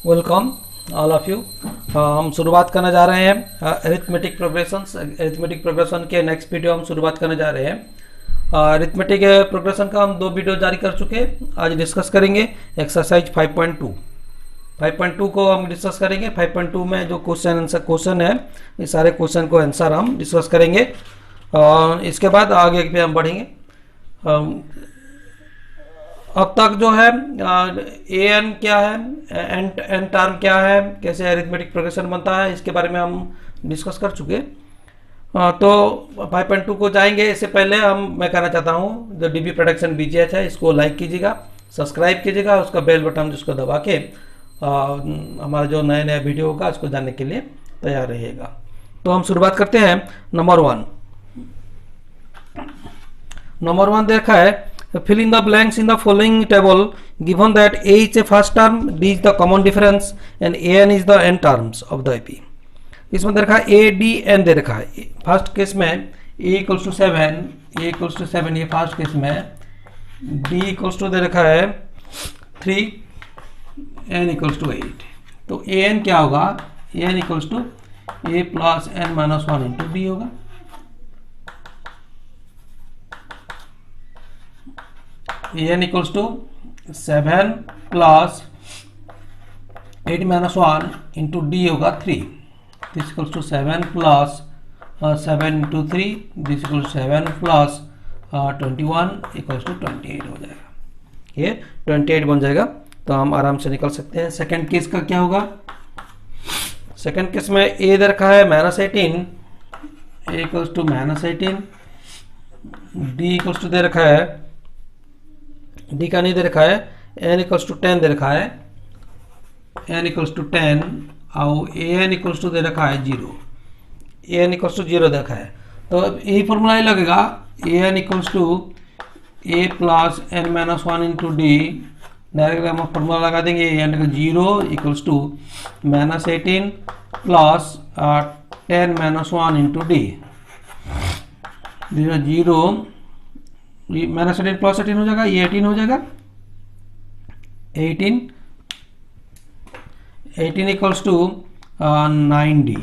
Welcome all of you. हम शुरुआत करने जा रहे हैं अरिथमेटिक प्रोग्रेशन के नेक्स्ट वीडियो हम शुरुआत करने जा रहे हैं। अरिथमेटिक प्रोग्रेशन का हम 2 वीडियो जारी कर चुके हैं। आज डिस्कस करेंगे एक्सरसाइज 5.2 को हम डिस्कस करेंगे। 5.2 में जो क्वेश्चन है ये सारे क्वेश्चन को आंसर हम डिस्कस करेंगे। इसके बाद आगे पे हम बढ़ेंगे। अब तक जो है ए एन क्या है, एन टर्म क्या है, कैसे अरिथमेटिक प्रोग्रेशन बनता है, इसके बारे में हम डिस्कस कर चुके। तो 5.2 को जाएंगे। इससे पहले मैं कहना चाहता हूँ जो डीबी प्रोडक्शन बीजीएच है इसको लाइक कीजिएगा, सब्सक्राइब कीजिएगा, उसका बेल बटन जिसको दबा के हमारा जो नए नए वीडियो होगा उसको जानने के लिए तैयार रहिएगा। तो हम शुरुआत करते हैं। नंबर वन देखा है, fill in the blanks in the following table given that a is a first term, d is the common difference and an is the n terms of the AP। इसमें दे रखा है a d n दे रखा है। First case में a equals to 7 ये first case में, d equals to दे रखा है 3, n इक्वल्स टू 8। तो a n क्या होगा, a n equals to a plus n minus 1 into d होगा। an equals to 7 plus 8 minus 1 into D होगा 3। This equals to 7 plus 7 into 3, this equals 7 plus 21 equals to 28 हो जाएगा। ये 28 बन जाएगा। तो हम आराम से निकल सकते हैं। सेकेंड केस का क्या होगा, सेकेंड केस में ए दे रखा है -18, a equals to -18, d equals to दे रखा है, डी का नहीं दे रखा है, एन इक्वल्स टू 10 दे रखा है, एन इक्वल्स टू 10 और ए एन इक्वल्स टू दे रखा है 0, ए एन इक्वल्स टू 0 देखा है। तो यही फॉर्मूला ही लगेगा, a n equals to a plus n minus 1 into d. Direct हम फॉर्मूला लगा देंगे, ए एन का 0 equals to -18 plus 10 minus 1 into d. 0 -18 plus 18 हो जाएगा, ये 18 हो जाएगा। 18 इक्वल्स टू 9d।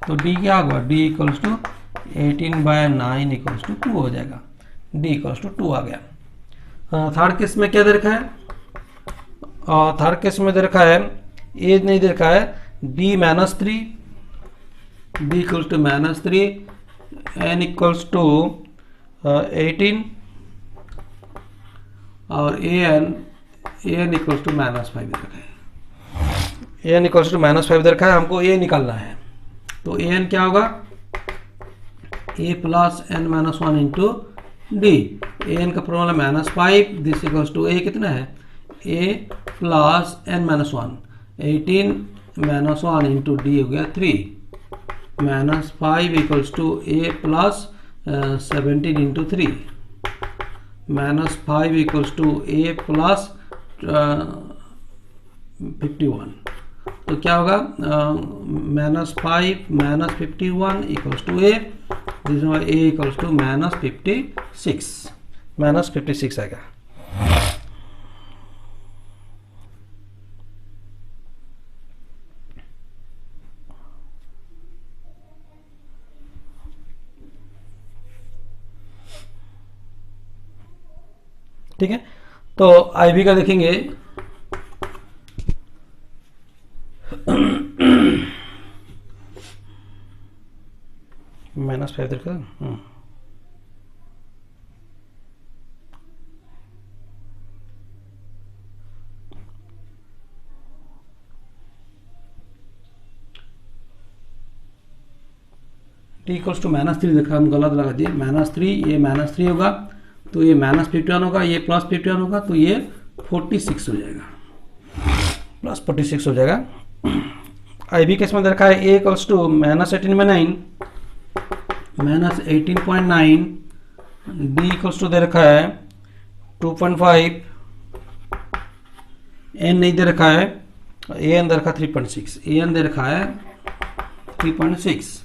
तो d क्या होगा, d equals to 18/9 equals to 2 हो जाएगा। d इक्वल्स टू 2 आ गया। थर्ड केस में क्या दे रखा है, थर्ड केस में दे रखा है ए नहीं दे रखा है, d -3, d equals to -3, n equals to 18 और ए एन इक्वल्स टू -5 दे रखा है। ए एन इक्वल्स टू -5 दे रखा है, हमको ए निकालना है। तो ए एन क्या होगा, a plus n minus 1 into d. A n का formula -5, this equals to a कितना है, a plus n minus 1, 18 minus 1 into d हो गया 3, -5 equals to a plus 17 into 3, -5 equals to a plus 51। तो क्या होगा, -5 -51 इक्वल्स टू ए, जिसमें ए equals to -56 आएगा। ठीक है। तो आईवी का देखेंगे, -5 देखा, टी इक्वल्स टू -3 देखा, हम गलत लगा दिए, -3, ये -3 होगा तो ये -51 होगा, ये +51 होगा तो ये 46 हो जाएगा, +46 हो जाएगा। आईबी केस में देखा है ए इक्वल्स टू -18 में 9, -18.9, डी इक्वल्स टू दे रखा है 2.5, एन नहीं दे रखा है, ए एन दे रखा 3.6, ए एन दे रखा है 3.6।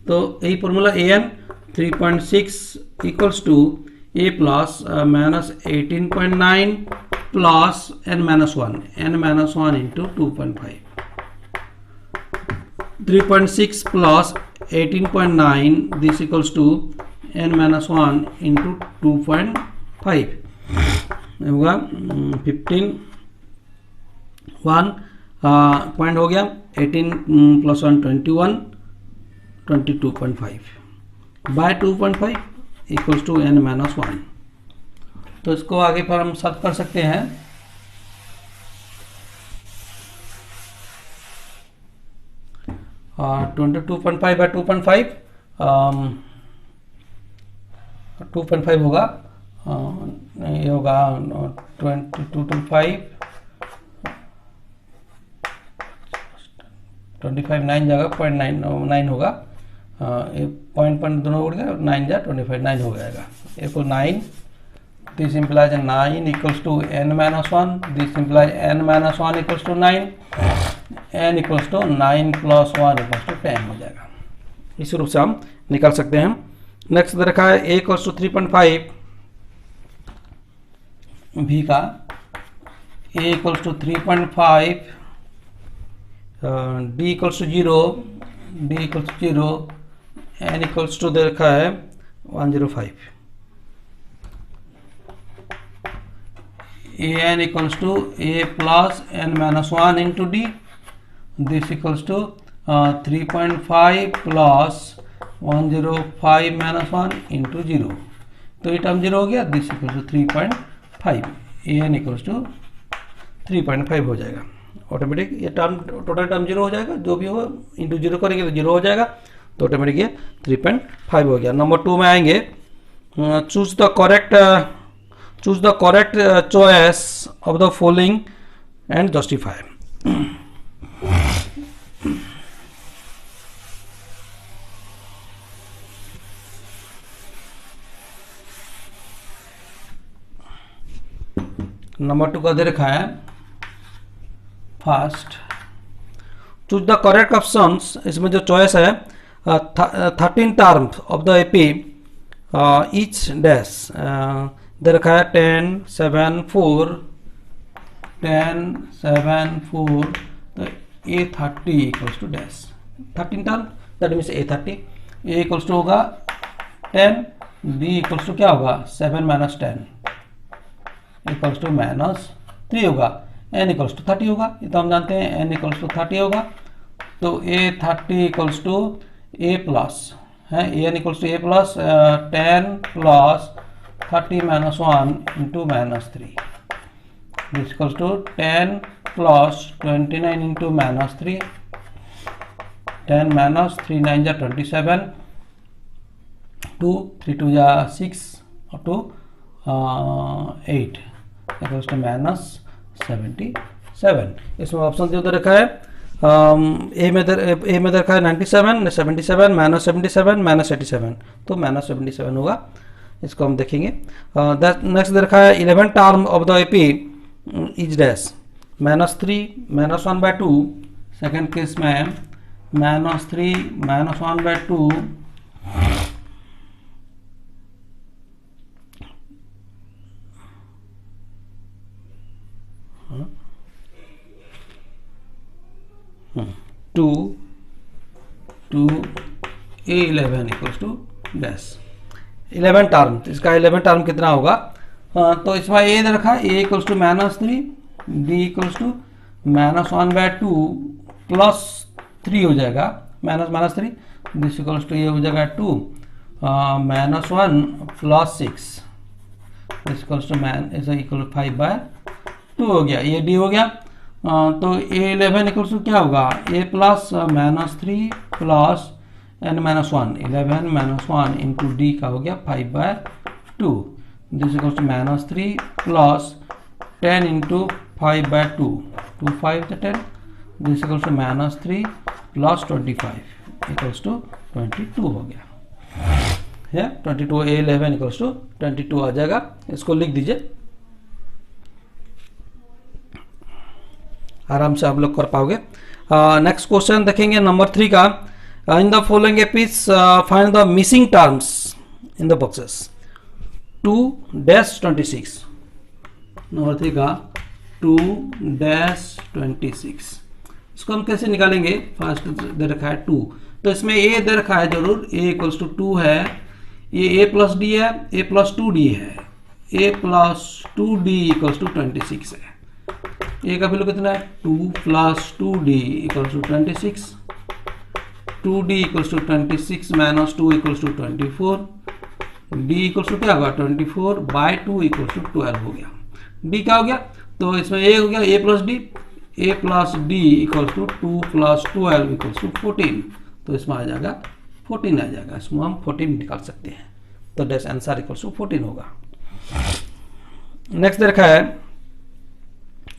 तो यही formula a n 3.6 equals to a plus -18.9 plus n minus 1, n minus 1 into 2.5. 3.6 plus 18.9, this equals to n minus 1 into 2.5 होगा 15 1 पॉइंट हो गया 18 plus 1 21 22.5 by 2.5 equals to n minus 1। तो इसको आगे पर हम सॉल्व कर सकते हैं। और 22.5 बाय 2.5 2.5 होगा ये होगा 22.5 25 9 जगह 0.9 होगा, पॉइंट दोनों उड़ गया 9 जा 25 9 हो जाएगा equal 9। This implies 9 equals to n minus 1, this implies n minus 1 equals to 9, n equals to 9 plus 1 equals to 10 हो जाएगा। इस रूप से हम निकाल सकते हैं। नेक्स्ट दे रखा है a इक्वल्स टू 3.5 भी का a equals to 3.5 d equals to 0 d equals to 0 n equals to दे रखा है 105 an equals to a plus n minus 1 into d, this equals to 3.5 plus 105 minus 1 into 0, तो ये term 0 हो गया, this equals to 3.5 an equals to 3.5 हो जाएगा। Automatic ये टर्म टोटल टर्म 0 हो जाएगा, जो भी हो इंटू 0 करेंगे तो 0 हो जाएगा, तो ऑटोमेटिक ये 3.5 हो गया। नंबर 2 में आएंगे, choose the correct choice of the following and justify. Number 2 का दे रखा है first choose the correct options, इसमें जो चॉइस है 13 term of the AP each dash दे रखा है 10 7 4 10 7 4, तो A30 equals to dash 13 term, that means A30 A equals to होगा 10, D इक्वल्स टू क्या होगा 7 माइनस 10 इक्वल्स टू माइनस 3 होगा, n इक्वल्स टू 30 होगा, ये तो हम जानते हैं n इक्वल्स टू 30 होगा, तो A30 equals to A plus है n equals to A plus 10 plus 30 minus 1 into minus 3, this equals to 10 plus 29 into minus 3, 10 minus 3 9 जा 27, 2 3 2 जा 6 और 2 8 इक्वल्स टू माइनस 77। इसमें ऑप्शन जो रखा है ए में रखा है 97 77 माइनस 77 माइनस 87, तो माइनस 77 होगा, इसको हम देखेंगे। नेक्स्ट दे रखा है 11 term of the AP is dash minus 3 minus 1 by 2, second case में minus 3 minus 1 by 2 to A11 equals to dash 11 term, इसका 11 टर्म कितना होगा, तो इसमें ए दे रखा है a equals to minus 3, b equals to minus 1 by 2 plus 3 हो जाएगा, minus minus 3, this equals to ये हो जाएगा 2 minus 1 plus 6, this equals to ऐसा इक्वल 5 बाय 2 हो गया, ये d हो गया। तो A11 इक्वल्स टू क्या होगा a plus minus 3 plus n minus 1, 11 minus 1 into d का हो गया 5 by 2, this equals to minus 3 plus 10 into 5 by 2, 2 5 10, this equals to minus 3 plus 25 equals to 22 हो गया है, 22 A11 इक्वल्स टू 22 आ जाएगा, इसको लिख दीजिए, आराम से आप लोग कर पाओगे। नेक्स्ट क्वेश्चन देखेंगे नंबर 3 का, in the following APs find the missing terms in the boxes 2-26, number 3 का 2 डैश 26। इसको हम कैसे निकालेंगे? फर्स्ट दे रखा है 2, तो इसमें ए दे रखा है जरूर, ए इक्वल्स टू 2 है, ये ए प्लस डी है, ए प्लस 2 डी है, a plus 2 d equals to 26 है। ए का वैल्यू कितना है? 2 plus 2 d equals to 26, 2 d equals to 26 minus 2 equals to 24, d equals to क्या होगा? 24 बाई 2 इक्वल्स टू 12 हो गया। डी क्या हो गया? तो इसमें ए हो गया a plus d, a plus d equals to 2 plus 12 equals to 14, तो इसमें आ जाएगा 14 आ जाएगा, इसमें हम 14 निकाल सकते हैं, तो डैश आंसर इक्वल्स टू 14 होगा। नेक्स्ट देखा है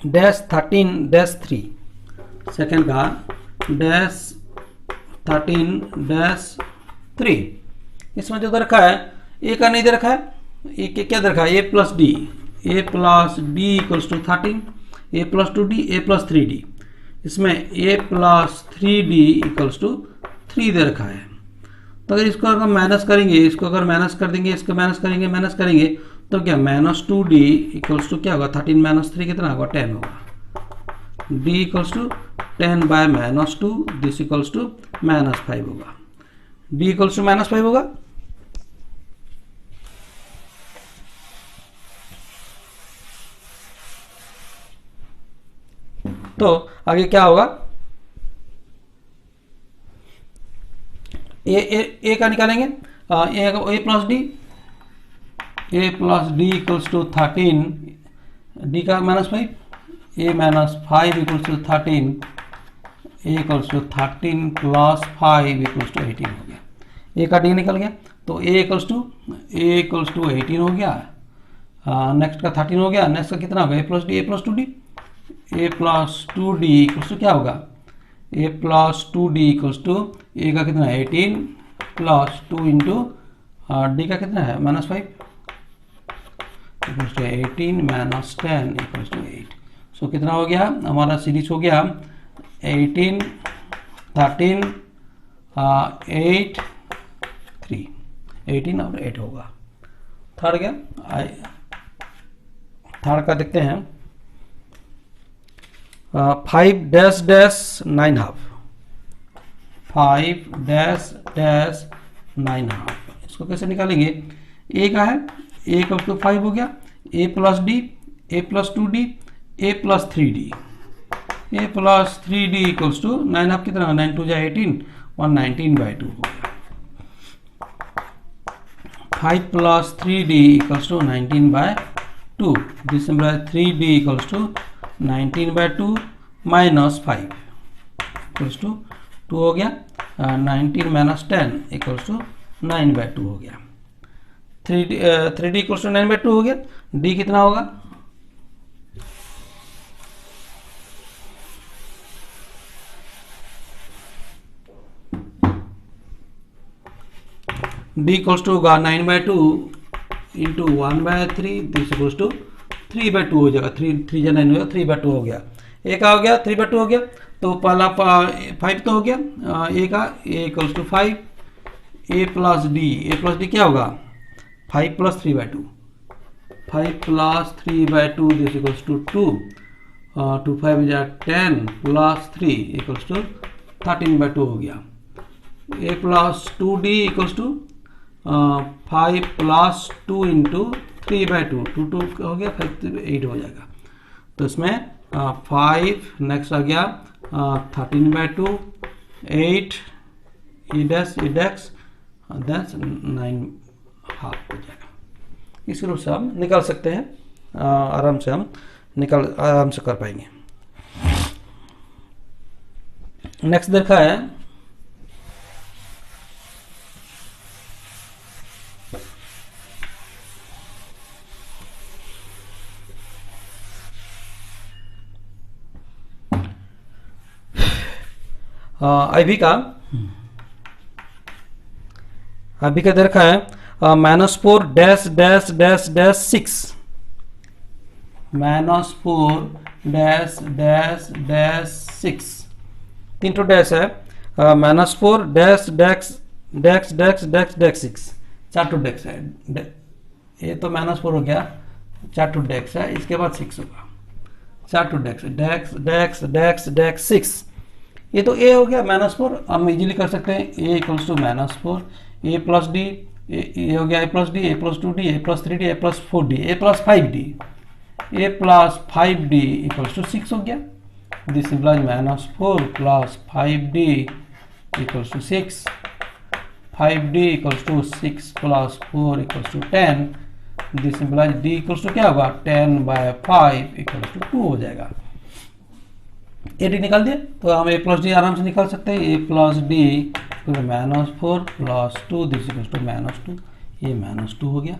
डैश 13 डैश 3, सेकेंड का डैश 13 डैश 3, इसमें जो दे रखा है ए का नहीं दे रखा है, ए क्या दे रखा है? A plus d, a plus d equals to 13, a plus 2 d, a plus 3 d, इसमें a plus 3 d equals to 3 दे रखा है। तो अगर इसको अगर माइनस करेंगे, इसको अगर माइनस कर देंगे, इसको माइनस करेंगे, माइनस करेंगे, तो क्या माइनस 2 डी इक्वल्स टू क्या होगा? 13 माइनस 3 कितना होगा? 10 होगा। D equals to 10 by minus 2, this equals to minus 5 होगा। डी इक्वल्स टू माइनस 5 होगा। तो आगे क्या होगा? ए का निकालेंगे, a plus d, a plus d equals to 13, d का minus 5, a minus 5 equals to 13, a equals to 13 plus 5 equals to 18 हो गया। ए का डी निकल गया, तो ए इक्वल्स टू 18 हो गया। नेक्स्ट का 13 हो गया, नेक्स्ट का कितना होगा? A plus d, a plus 2 d, a plus 2 d equals to क्या होगा? A plus 2 d equals to a का कितना है? 18 प्लस 2 इंटू डी का कितना है? Minus 5 equals to 18 minus 10 equals to 8। So कितना हो गया हमारा सीरीज? हो गया 18 13 8 3, 18 और 8 होगा। थर्ड क्या? थर्ड का देखते हैं 5 dash dash 9 half, 5 dash dash 9 half, इसको कैसे निकालेंगे? ए का है, ए का तो 5 हो गया, a plus d, a plus 2 d, a plus 3 d, a plus 3 d equals to 9 half कितना? 9 2 जा 18, 119/2 हो गया। 5 plus 3 d equals to 19/2, this 3 d equals to 19/2 minus 5 equals to 2 हो गया। 19 माइनस 10 इक्वल्स टू 9/2 हो गया। 3d इक्वल्स टू 9/2 हो गया। डी कितना होगा? डी इक्वल्स टू होगा 9/2 इंटू 1/3, दिस इक्वल्स टू 3/2 हो जाएगा। 3 जा 9 हो गया, 3/2 हो गया। ए का हो गया 3/2 हो गया, तो पहला 5 तो हो गया ए का, a equals to 5, a plus d क्या होगा? 5 plus 3/2, 5 plus 3/2 this equals to 2, 2 5 जा 10 प्लस 3 इक्वल्स टू 13/2 हो गया। A plus 2d equals to 5 plus 2 into 3/2, 2 हो गया, 5 8 हो जाएगा। तो इसमें 5 नेक्स्ट आ गया 13/2, 8 ई डैश 9 हाफ हो जाएगा। इस रूप से हम निकाल सकते हैं, आराम से कर पाएंगे। नेक्स्ट देखा है अभी का दे रखा है -4 dash dash dash dash 6, -4 dash dash dash 6, 3 तो डैश है। -4 dash dash dash dash dash dash 6, 4 तो डैश है। ये तो -4 हो गया, 4 टू डेक्स है, इसके बाद 6 होगा, 4 टू डेक्स डेक्स डेक्स डेक्स डेक्स 6, ये तो ए हो गया -4। हम इजीली कर सकते हैं a equals to -4 a plus d, ये हो गया a plus d, a plus 2d, a plus 3d, a plus 4d, a plus 5d, a plus 5d equals to 6 हो गया। This implies -4 plus 5d equals to 6, 5d equals to 6 plus 4 equals to 10। This implies d equals to क्या होगा 10/5 equals to 2 हो जाएगा। A D निकाल दिया तो हम ए प्लस डी आराम से निकाल सकते हैं, a plus d -4 plus 2 this equals to -2, ये -2 हो गया।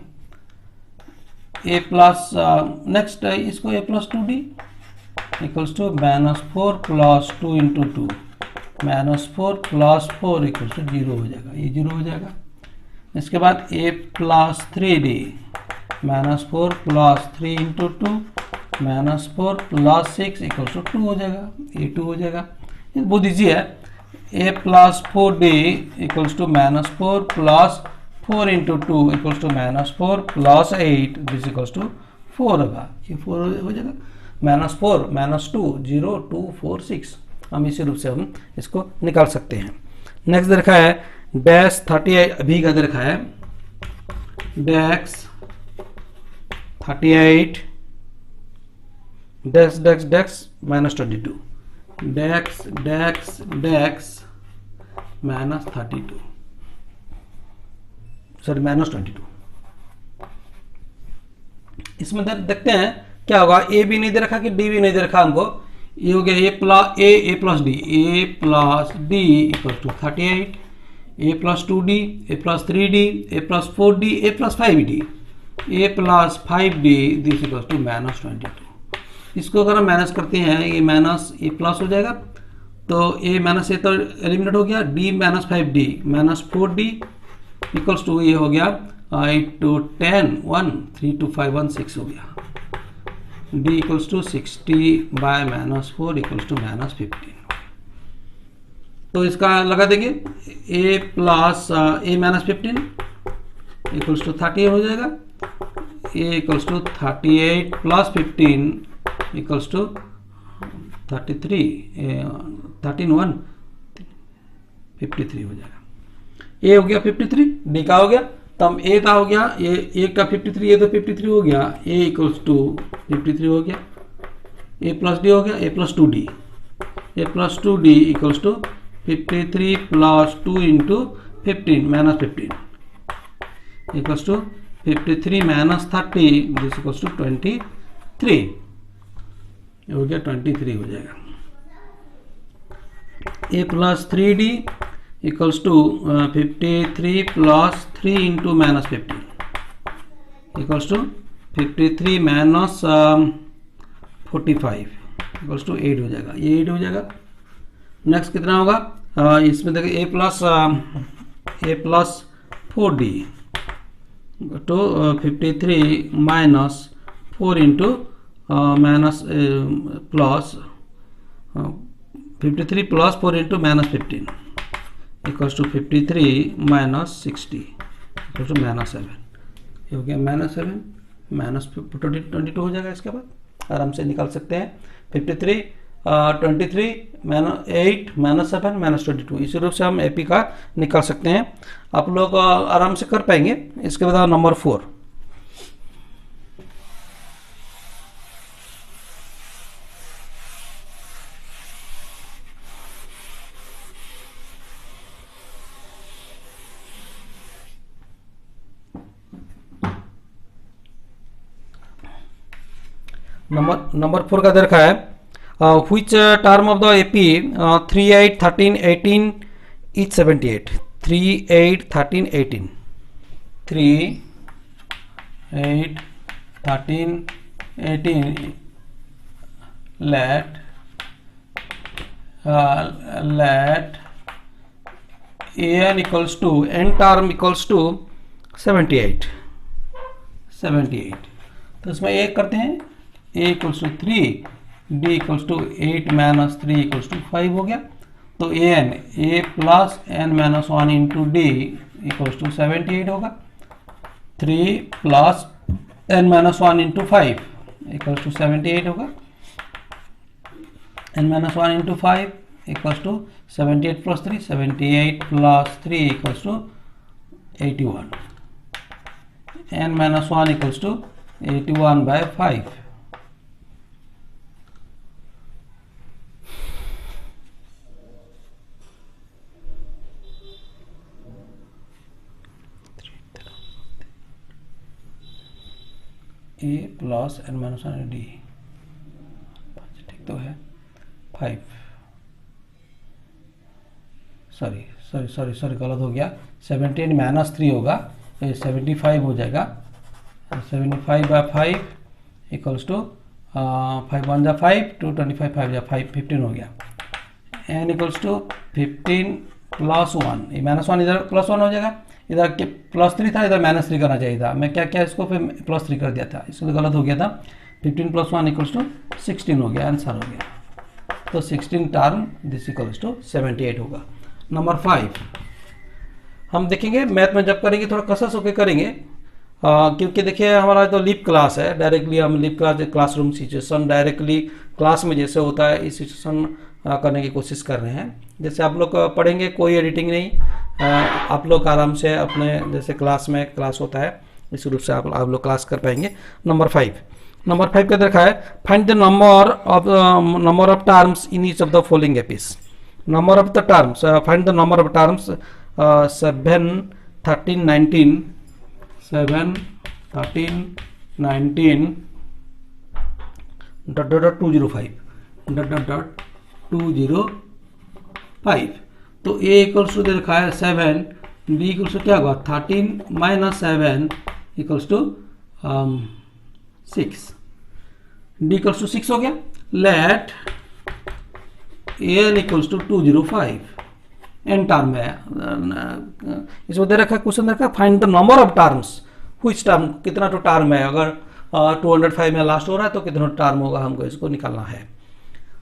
ए प्लस नेक्स्ट इसको a plus 2d equals to -4 plus 2 into 2, -4 plus 4 equals to 0 हो जाएगा, ये 0 हो जाएगा। इसके बाद a plus 3d -4 plus 3 into 2, -4 plus 6 equals to 2 हो जाएगा, ये 2 हो जाएगा। ये बहुत ईजी है। A plus 4d equals to -4 plus 4 into 2 equals to -4 plus 8 this equals to 4 होगा, ये 4 हो जाएगा। -4 -2 0 2 4 6, हम इसी रूप से हम इसको निकाल सकते हैं। नेक्स्ट दे रखा है डैश 38, अभी का दे रखा है डैश 38 डेक्स डेक्स डेक्स -22, डेक्स डेक्स डेक्स -32, सॉरी -22। इसमें देखते हैं क्या होगा, ए भी नहीं दे रखा कि डी भी नहीं दे रखा हमको। ये हो गया a plus d, a plus d equal to 38, a plus 2d, a plus 3d, a plus 4d, a plus 5d, a plus 5d this equal to -22। इसको अगर हम माइनस करते हैं, ये माइनस ये प्लस हो जाएगा, तो ए माइनस ए तो एलिमिनेट हो गया, D -5d -4d equals to ये हो गया 8 to 10 1 3 to 5 1 6 हो गया, d equals to 60/-4 equals to -15। तो इसका लगा देंगे a plus a -15 equals to 30 हो जाएगा, a equals to 38 plus 15 equals to 33, 13 1 53 हो जाएगा। ए हो गया 53, डी का हो गया, तो हम ए का हो गया, ये एक का 53, ये तो 53 हो गया, ए इक्वल्स टू 53 हो गया, ए प्लस डी हो गया, a plus 2d, a plus 2d equals to 53 plus 2 into 15 -15 equals to 53 -30 this equals to 23 हो गया, 23 हो जाएगा। A plus 3d equals to 53 plus 3 into -15 equals to 53 minus 45 equals to 8 हो जाएगा, ये 8 हो जाएगा। नेक्स्ट कितना होगा, इसमें देखिए ए प्लस 4d तो 53 minus 4 into minus plus 53 plus 4 into -15 equals to 53 minus 60 equals to -7, ये हो गया -7 -22 हो जाएगा। इसके बाद आराम से निकाल सकते हैं 53 23 -8 -7 -22, इसी रूप से हम एपी का निकाल सकते हैं। आप लोग आराम से कर पाएंगे। इसके बाद नंबर 4, नंबर 4 का दे रखा है which term of the AP 3 8 13 18 is 78, 3 8 13 18 3 8 13 18 let an equals to n term equals to 78। तो इसमें एक करते हैं, a equals to 3 d equals to 8 minus 3 equals to 5 हो गया। तो a plus n minus 1 into D equals to 78 होगा। 3 plus n minus one into 5 equals to 78 होगा। n minus one into 5 equals to 78 plus 3, 78 plus 3 equals to 81। n minus one equals to 81 by 5। A plus n minus one D, ठीक तो है 5, sorry गलत हो गया। 17 minus 3 होगा, ये 75 हो जाएगा। 75 बाय 5 इक्वल्स टू 5 वन जा 5, 2 25 5 जा 5, 15 हो गया। एन इक्वल्स टू 15 प्लस 1, ये माइनस 1 इधर प्लस 1 हो जाएगा, इधर के प्लस 3 था, इधर माइनस 3 करना चाहिए था। मैं क्या क्या इसको फिर प्लस 3 कर दिया था, इसलिए गलत हो गया था। 15 प्लस 1 इक्वल्स टू 16 हो गया, आंसर हो गया। तो 16 टर्म दिस इक्वल्स टू 78 होगा। नंबर 5 हम देखेंगे मैथ में जब करेंगे थोड़ा कसस होकर करेंगे, क्योंकि देखिए हमारा तो लिप क्लास है, डायरेक्टली हम lip classroom situation directly class में जैसे होता है इस सिचुएशन करने की कोशिश कर रहे हैं। जैसे आप लोग पढ़ेंगे, कोई एडिटिंग नहीं, आप लोग आराम से अपने जैसे क्लास में क्लास होता है इस रूप से आप लोग क्लास कर पाएंगे। नंबर 5 क्या देखा है, find the number of terms in each of the following Apis. Number of the terms, find the number of terms 7 13 19 7 13 19 205 205। तो a इक्वल्स टू दे रखा है 7, b इक्वल्स टू क्या होगा 13 minus 7 equals to 6, d equals to 6 हो गया। Let an equals to 205, n term है, इसमें दे रखा है क्वेश्चन रखा है find the number of terms, which term, कितना तो टर्म है, अगर 205 में लास्ट हो रहा है तो कितना टर्म होगा, हमको इसको निकालना है।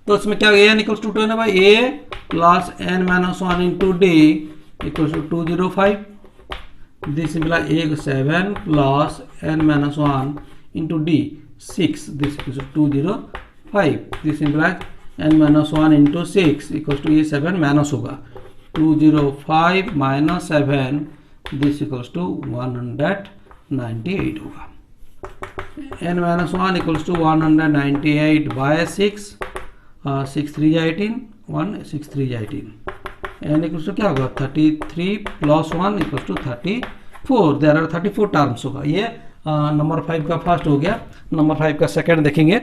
तो इसमें क्या एन इक्वल्स टू 2 है ना भाई, a plus n minus 1 into D equals to 205। This simple a 7 plus n minus 1 into d 6, this equals to 205। This simple n minus 1 into 6 equals to ये 7 माइनस होगा 205 माइनस 7, दिस इक्वल्स टू 198 होगा। n minus 1 equals to 198 by 6, 6 3 18, 1 6 3 18, n equals to क्या होगा 33 plus 1 equals to 34। There are 34 terms होगा। ये number 5 का first हो गया। नंबर 5 का सेकंड देखेंगे।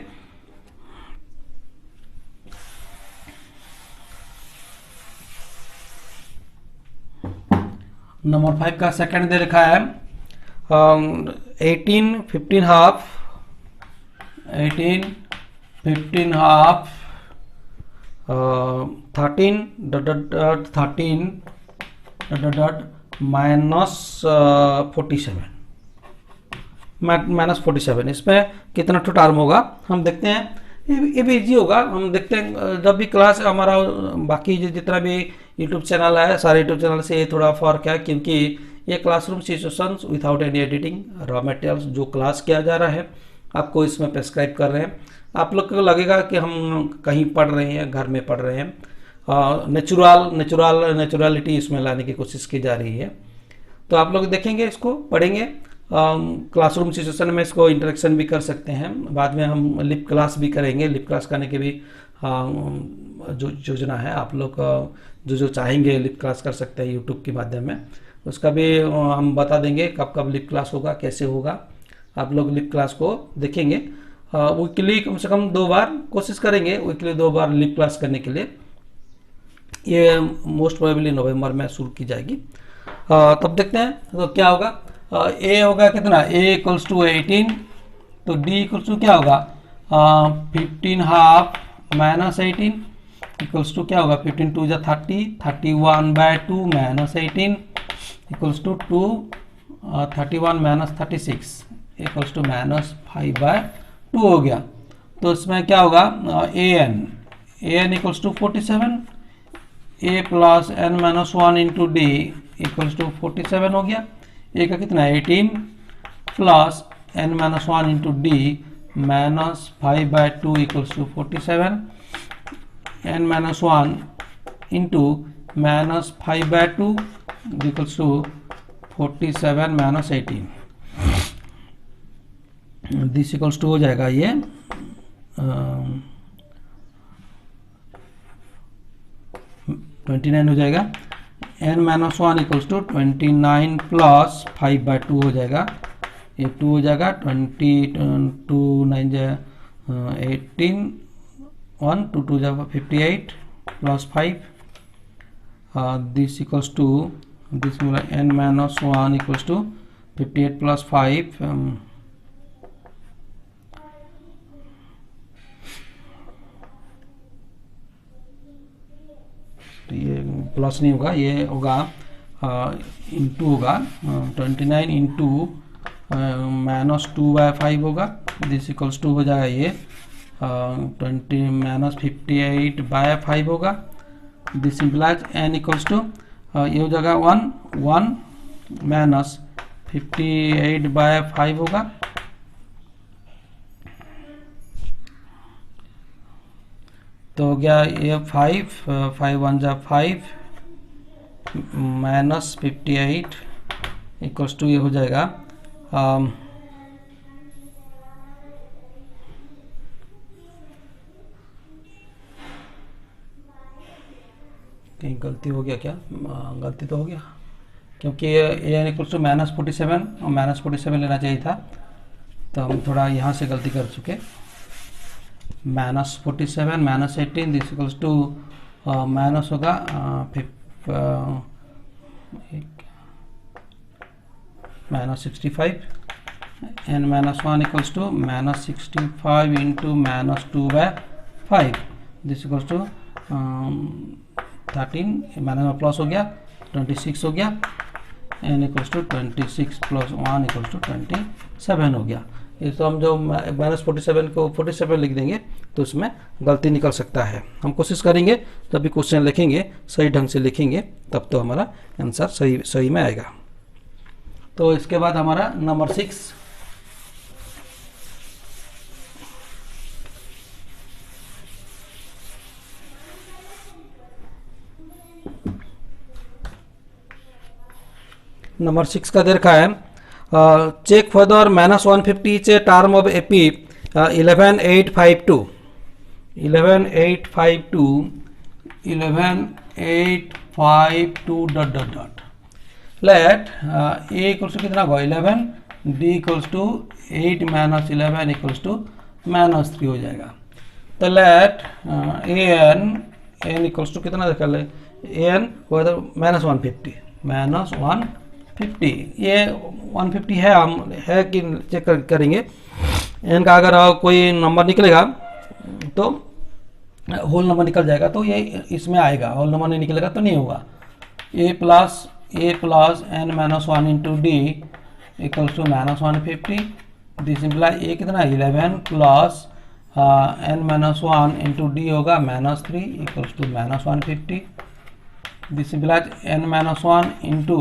नंबर 5 का सेकंड दे रखा है 18 15 हाफ 18 15 हाफ 13 माइनस 47 माइनस 47। इसमें कितना तो टर्म होगा हम देखते हैं, ये भी इजी होगा। हम देखते हैं जब भी क्लास हमारा बाकी जितना भी यूट्यूब चैनल है सारे यूट्यूब चैनल से ये थोड़ा फर्क है, क्योंकि ये classroom situations without any editing raw materials जो क्लास किया जा रहा है आपको इसमें प्रेस्क्राइब कर रहे हैं। आप लोग को लगेगा कि हम कहीं पढ़ रहे हैं, घर में पढ़ रहे हैं, नेचुरलिटी इसमें लाने की कोशिश की जा रही है। तो आप लोग देखेंगे, इसको पढ़ेंगे, क्लासरूम सिचुएशन में इसको इंटरेक्शन भी कर सकते हैं। बाद में हम लिप क्लास भी करेंगे, लिप क्लास करने के भी जो योजना है। आप लोग जो चाहेंगे लिप क्लास कर सकते हैं यूट्यूब के माध्यम में, उसका भी हम बता देंगे कब कब लिप क्लास होगा, कैसे होगा। आप लोग लिप क्लास को देखेंगे, वीकली कम से कम 2 बार कोशिश करेंगे, वीकली 2 बार लिप क्लास करने के लिए। ये मोस्ट प्रोबेबली नवंबर में शुरू की जाएगी। तब देखते हैं तो क्या होगा। ए होगा कितना, ए इक्वल्स टू 18, तो डी इक्वल्स टू क्या होगा 15 हाफ माइनस 18 इक्वल्स टू क्या होगा 15 2 जा 30, 31 by 2 minus 18 equals to 2, 31 minus 36 equals to minus 5 by 2 हो गया। तो इसमें क्या होगा a n equals to 47, a plus n minus 1 into D equals to 47 हो गया। ए का कितना 18 plus n minus 1 into d minus 5 by 2 equals to 47. n minus 1 into minus 5 by 2 equals to 47 minus 18. This equals to हो जाएगा ये 29 हो जाएगा. n minus 1 equals to 29 plus 5 by 2 हो जाएगा. ये 2 हो जाएगा 22 9 जाए 18 1 2 2 जाएगा 58 plus 5. This equals to this n minus 1 equals to 58 plus 5 ये प्लस नहीं होगा, ये होगा इंटू होगा 29 इंटू माइनस 2 बाय 5 होगा. दिस इक्वल्स टू हो जाएगा ये 20 माइनस 58 बाय 5 होगा. This implies n equals to ये हो जाएगा 1 माइनस 58 बाय 5 होगा. तो हो गया ये 5 1 जा 5 माइनस 58 इक्वल्स टू ये हो जाएगा कहीं गलती हो गया क्या? गलती तो हो गया क्योंकि ये n इक्वल्स टू माइनस 47 और माइनस 47 लेना चाहिए था, तो हम थोड़ा यहाँ से गलती कर चुके. Minus 47 minus 18 this equals to minus होगा minus 65. n minus 1 equals to minus 65 into minus 2 by 5 this equals to 13 minus plus हो गया 26 हो गया. n equals to 26 plus 1 equals to 27 हो गया. ये तो हम जो माइनस 47 को 47 लिख देंगे तो उसमें गलती निकल सकता है. हम कोशिश करेंगे जब भी क्वेश्चन लिखेंगे सही ढंग से लिखेंगे तब तो हमारा आंसर सही में आएगा. तो इसके बाद हमारा नंबर 6. नंबर 6 का दे रखा है check whether minus 150 is a term of AP 11852 let A equals to कितना होगा 11 D equals to 8 minus 11 equals to minus 3 हो जाएगा. तो let n equals to कितना देखा ले n whether minus 150 ये 150 है, हम है कि चेक करेंगे. n का अगर कोई नंबर निकलेगा तो होल नंबर निकल जाएगा तो ये इसमें आएगा, होल नंबर नहीं निकलेगा तो नहीं होगा. a plus n minus 1 into D equals to minus 150. This imply a कितना 11 plus n minus 1 into D होगा minus 3 equals to minus 150. This implies n minus 1 into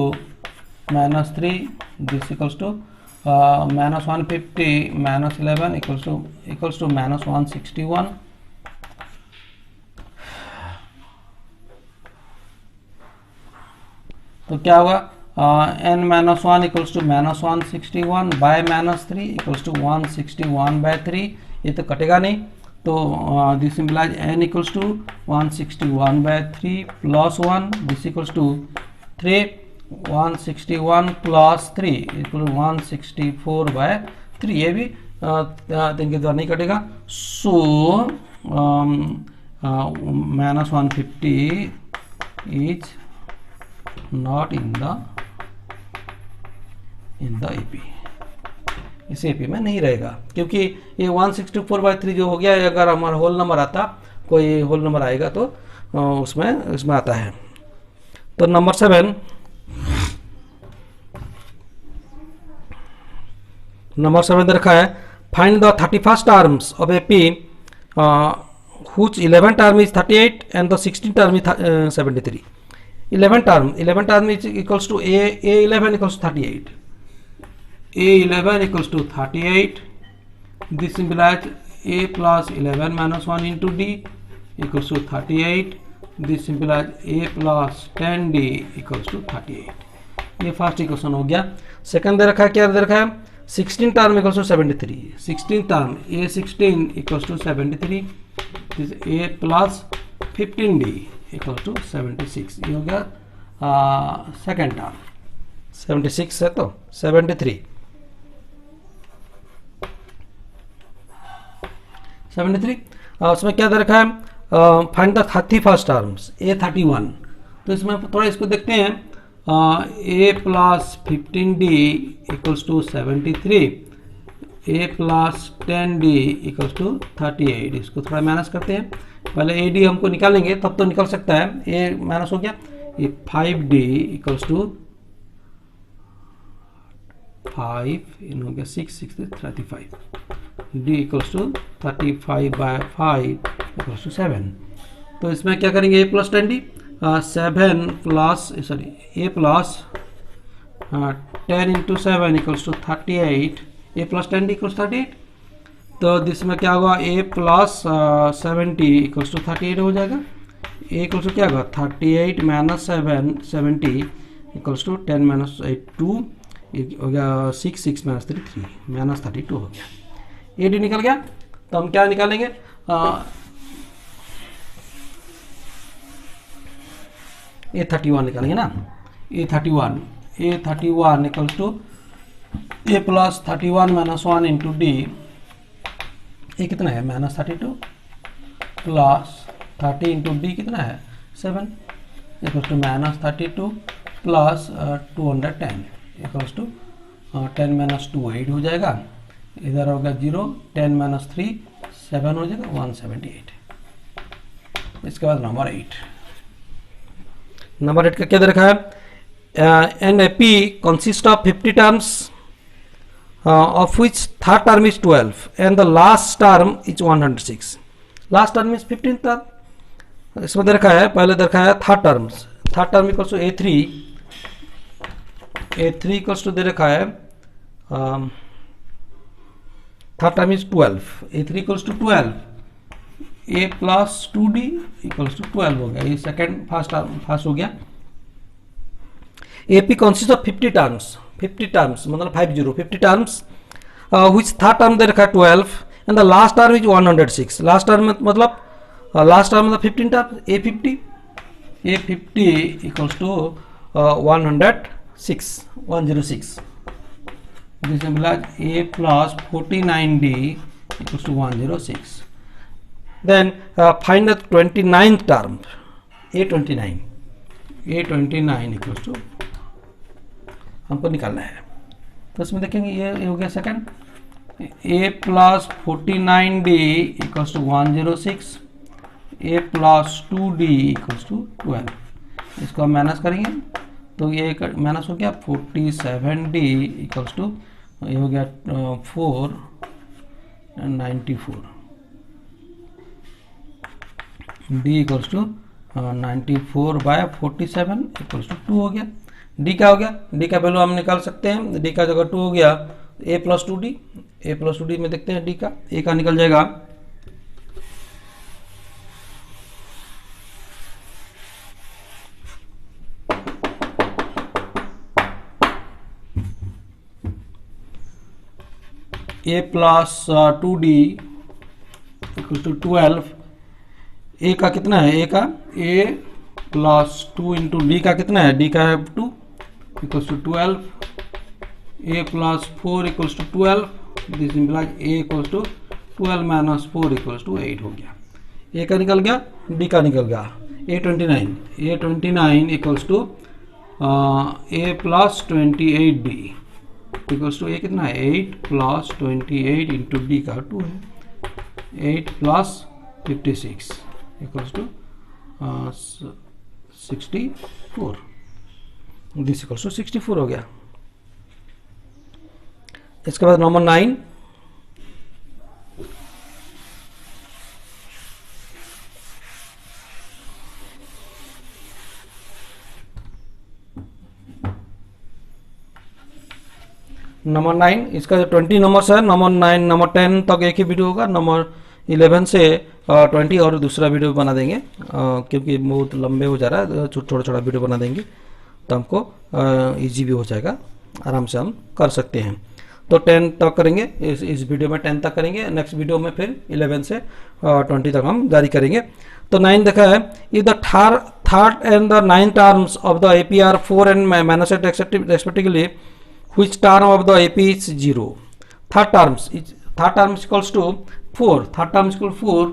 minus 3 this equals to minus 150 minus 11 equals to minus 161. तो क्या होगा n minus 1 equals to minus 161 by minus 3 equals to 161 by 3. ये तो कटेगा नहीं, तो this implies n equals to 161 by 3 plus 1 this equals to 3 161 plus 3 equal 164 by 3. ये भी 3 के द्वारा नहीं कटेगा. So minus 150 is not in the AP. इस एपी में नहीं रहेगा क्योंकि ये 164 बाय 3 जो हो गया, अगर हमारा होल नंबर आता कोई होल नंबर आएगा तो इसमें आता है. तो नंबर 7 दे रखा है find the 31st terms of AP which 11 term is 38 and the 16 term is 73. 11 term is equals to A11 equals to 38. A11 equals to 38. This implies A plus 11 minus 1 into D equals to 38. This implies A plus 10D equals to 38. ये first equation हो गया. Second दे रखा है, क्या दे रखा है, 16 term equals to 73. 16 term A16 equals to 73. This A plus 15D equals to 76. ये हो गया सेकंड टर्म. 76 है तो 73. 73 उसमें क्या दे रखा है, find the 31st terms A31. तो इसमें थोड़ा इसको देखते हैं. A plus 15D equals to 73. A plus 10D equals to 38. इसको थोड़ा माइनस करते हैं. पहले AD हमको निकालेंगे तब तो निकल सकता है. A माइनस हो गया. ये 5D इक्वल्स टू 5 इन हो गया 6 6 35. D equals to 35 by 5 equals to 7. तो इसमें क्या करेंगे, A plus 10D 7 plus A plus 10 into 7 equals to 38. A plus 10D equals 38. तो इसमें क्या होगा, A प्लस 70 इक्वल्स टू 38 हो जाएगा. A इक्वल्स टू क्या होगा 38 माइनस 70 इक्वल्स टू 10 माइनस 8 2 हो गया 6 6 माइनस 3 3 माइनस 32 हो गया. AD निकल गया. तो हम क्या निकालेंगे, A31 निकालेंगे ना. A31 equals to A plus 31 minus 1 into D. ये कितना है, माइनस 32 प्लस 30 इंटू D कितना है 7 equals to minus 32 plus 210 equals to 10 minus 2 8 हो जाएगा. इधर होगा 0 10 माइनस 3 7 हो जाएगा 178. इसके बाद नंबर 8. नंबर 8 का क्या दे रखा है, an A P consist of 50 terms of which third term is 12 and the last term is 106. Last term is 15th term. इसमें दे रखा है, पहले दे रखा है third terms. Third term equals to A3 equals to दे रखा है third term is 12. A3 equals to 12. A plus 2D equals to 12 हो गया. ये सेकेंड फर्स्ट हो गया. AP consist of 50 terms. 50 terms मतलब 50 टर्म्स which third term दे रखा है 12 and the last term is 106. Last term मतलब लास्ट टर्म मतलब 15 term. A50 equals to 106. This implies A plus 49D equals to 106. Then find the 29th term. A29 equals to हमको निकालना है. तो इसमें देखेंगे ये हो गया second. A plus 49D equals to 106. A plus 2D equals to 12. इसको हम माइनस करेंगे तो ये माइनस हो गया 47D इक्वल्स टू ये हो गया 494. D equals to 94 by 47 equals to 2 हो गया. D क्या हो गया, D का वैल्यू हम निकाल सकते हैं. D का जगह 2 हो गया A plus 2D. A plus 2D में देखते हैं D का. A का निकल जाएगा A plus 2D equal to 12. A का कितना है, A का A प्लस 2 इंटू D का कितना है, D का है 2 equals to 12. A plus 4 equals to 12. This implies A equals to 12 minus 4 equals to 8 हो गया. A का निकल गया, D का निकल गया. A29 equals to A plus 28D equals to A कितना है 8 प्लस 28 इंटू D का 2 है 8 plus 56 equals to 64. This equals to 64 हो गया. इसके बाद नंबर 9. नंबर 9, इसका 20 नंबर है, नंबर 9 नंबर 10 तक एक ही वीडियो होगा, नंबर 11 से 20 और दूसरा वीडियो बना देंगे, क्योंकि बहुत लंबे हो जा रहा है, छोटा छोटा वीडियो बना देंगे तो हमको इजी भी हो जाएगा, आराम से हम कर सकते हैं। तो 10 तक करेंगे, इस वीडियो में 10 तक करेंगे, नेक्स्ट वीडियो में फिर 11 से 20 तक हम जारी करेंगे। तो 9 देखा है, if the third and the 9th terms of the AP are 4 and -8 respectively, which term of the AP is 0? Third term is equals to 4, third term is equal to 4,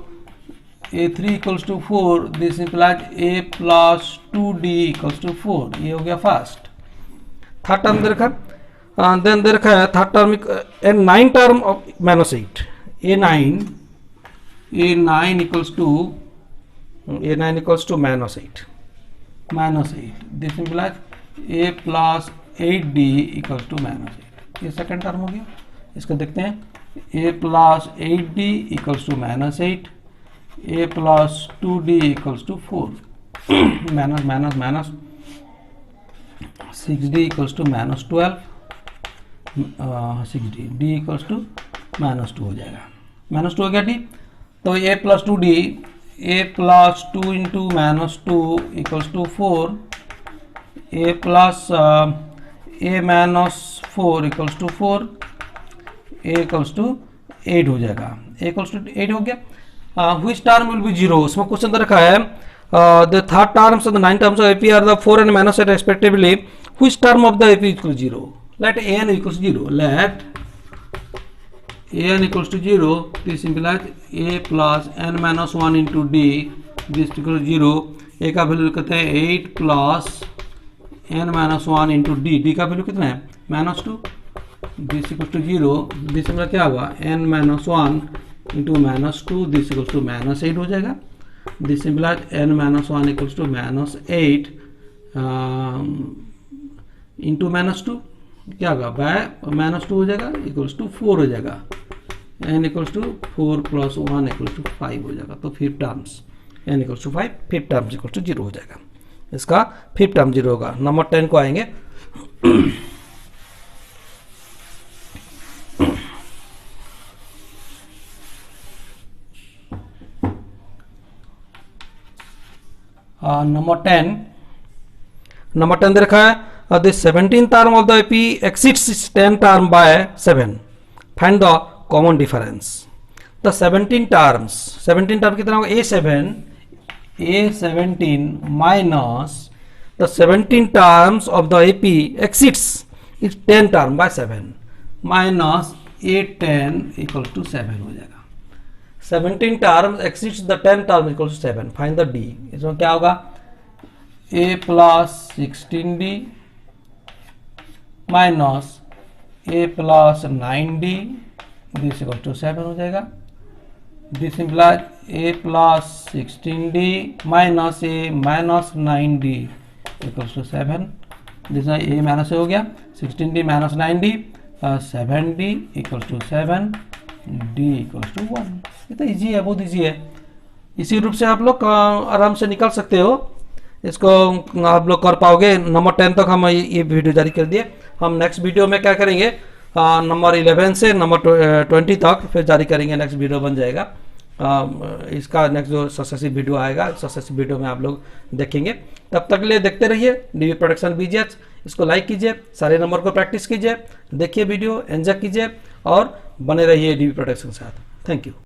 A3 equals to 4, this implies A plus 2D equals to 4, ये हो गया first. Third term दे रखा है, then they रखा है third term and 9 term of -8, A9 equals to -8, this implies A plus 8D equals to -8, ये second term हो गया। इसको देखते हैं, A plus 8D equals to -8, A plus 2D equals to 4, minus 6D equals to -12, 6D, D equals to -2 हो जाएगा, -2 हो गया ठीक। तो A plus 2D, A plus 2 into -2 equals to 4, A plus A minus 4 equals to 4, A equals to 8 हो जाएगा, A equals to 8 हो गया। which term will be 0? इसमें क्वेश्चन रखा है, the third terms of the 9 terms of AP are the 4 and -8 respectively, which term of the AP is equal to 0? Let an equals to 0, let an equals to 0, this implies A plus n minus 1 into D, this equal to 0, A का value कहते हैं 8 plus n minus 1 into D, D का value कितना है -2, this equal to 0, this में क्या होगा n minus 1 into -2, this equal to -8 हो जाएगा, this implies n minus 1 equals to -8 into -2 क्या होगा बाय -2 हो जाएगा, इक्वल्स टू 4 हो जाएगा, n equals to 4 plus 1 equals to 5 हो जाएगा। तो fifth terms n equals to 5, fifth terms equals to 0 हो जाएगा, इसका फिफ्थ टर्म 0 होगा। नंबर 10 को आएंगे, नंबर 10 दे रखा है, the 17th term of the AP exceeds 10 term by 7, find the common difference। the 17 term कितना होगा A17 minus the 17 terms of the AP exceeds is 10 term by 7 minus A10 equals to 7 हो जाएगा। 17 terms exceeds the 10 term equals to 7, find the D। इसमें क्या होगा A plus 16D minus A plus 9D, this equals to 7 हो जाएगा। This implies A plus 16D minus A minus 9D equals to 7, this is A minus हो गया, 16D minus 9D, 7D equals to 7, D equals to 1। ये तो easy है, बहुत easy है, इसी रूप से आप लोग आराम से निकाल सकते हो, इसको आप लोग कर पाओगे। नंबर 10 तक हम ये वीडियो जारी कर दिए, हम नेक्स्ट वीडियो में क्या करेंगे नंबर 11 से नंबर 20 तक फिर जारी करेंगे, नेक्स्ट वीडियो बन जाएगा। इसका नेक्स्ट जो सक्सेसिव वीडियो आएगा, सक्सेसिव वीडियो में आप लोग देखेंगे। तब तक के लिए देखते रहिए डीवी प्रोडक्शन BGH, इसको लाइक कीजिए, सारे नंबर को प्रैक्टिस कीजिए, देखिए वीडियो, एंजॉय कीजिए और बने रहिए डीवी प्रोडक्शन के साथ। Thank you.